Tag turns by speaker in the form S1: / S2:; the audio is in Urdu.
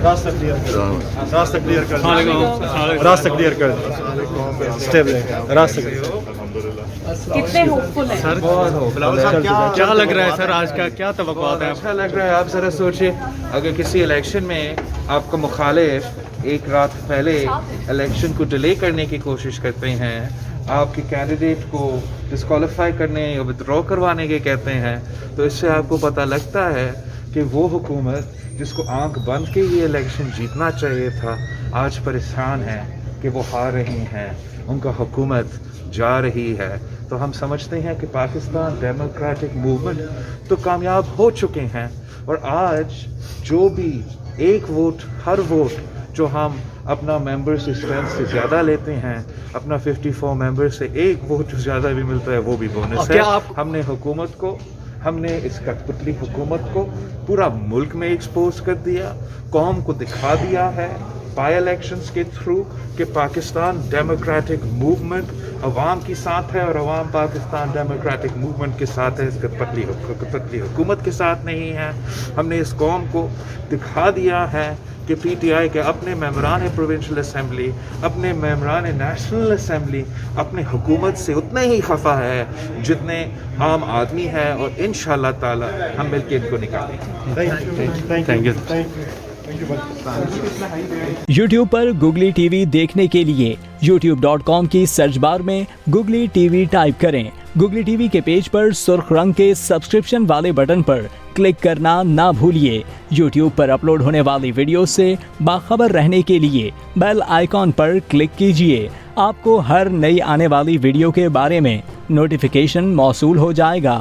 S1: راستہ کلیئر کر راستہ کلیئر کر راستہ کلیئر کر اسٹیپ راستہ
S2: کتنے ہوپفل ہیں
S3: سر کیا لگ رہا ہے سر آج کا کیا توقعات ہیں؟
S4: اچھا لگ رہا ہے. آپ ذرا سوچیں اگر کسی الیکشن میں آپ کا مخالف ایک رات پہلے الیکشن کو ڈیلے کرنے کی کوشش کرتے ہیں, آپ کے کینڈیڈیٹ کو ڈسکوالیفائی کرنے یا ودرا کروانے کے کہتے ہیں, تو اس سے آپ کو پتہ لگتا ہے کہ وہ حکومت جس کو آنکھ بند کے یہ الیکشن جیتنا چاہیے تھا آج پریشان ہے کہ وہ ہار رہی ہیں, ان کا حکومت جا رہی ہے. تو ہم سمجھتے ہیں کہ پاکستان ڈیموکریٹک موومنٹ تو کامیاب ہو چکے ہیں, اور آج جو بھی ایک ووٹ, ہر ووٹ جو ہم اپنا ممبر سے اسٹرینتھ سے زیادہ لیتے ہیں, اپنا 54 ممبر سے ایک ووٹ جو زیادہ بھی ملتا ہے وہ بھی بونس ہے. ہم نے حکومت کو, ہم نے اس کٹپتلی حکومت کو پورا ملک میں ایکسپوز کر دیا, قوم کو دکھا دیا ہے بائی الیکشنز کے تھرو کہ پاکستان ڈیموکریٹک موومنٹ عوام کے ساتھ ہے, اور عوام پاکستان ڈیموکریٹک موومنٹ کے ساتھ ہے, اس کٹپتلی حکومت کے ساتھ نہیں ہے. ہم نے اس قوم کو دکھا دیا ہے کہ پی ٹی آئی کے اپنے ممبران پروونشل اسمبلی, اپنے ممبران نیشنل اسمبلی اپنے حکومت سے اتنے ہی خفا ہے جتنے عام آدمی ہے, اور انشاءاللہ تعالی ہم مل کے ان کو نکالیں گے.
S3: Thank you.
S5: YouTube per googly T V دیکھنے کے لیے youtube.com کی سرچ بار میں گوگلی ٹی وی ٹائپ کریں. گوگلی ٹی وی کے پیج پر سرخ رنگ کے سبسکرپشن والے بٹن پر کلک کرنا نہ بھولیے. یوٹیوب پر اپلوڈ ہونے والی ویڈیو سے باخبر رہنے کے لیے بیل آئیکن پر کلک کیجیے. آپ کو ہر نئی آنے والی ویڈیو کے بارے میں نوٹیفیکیشن موصول ہو جائے گا.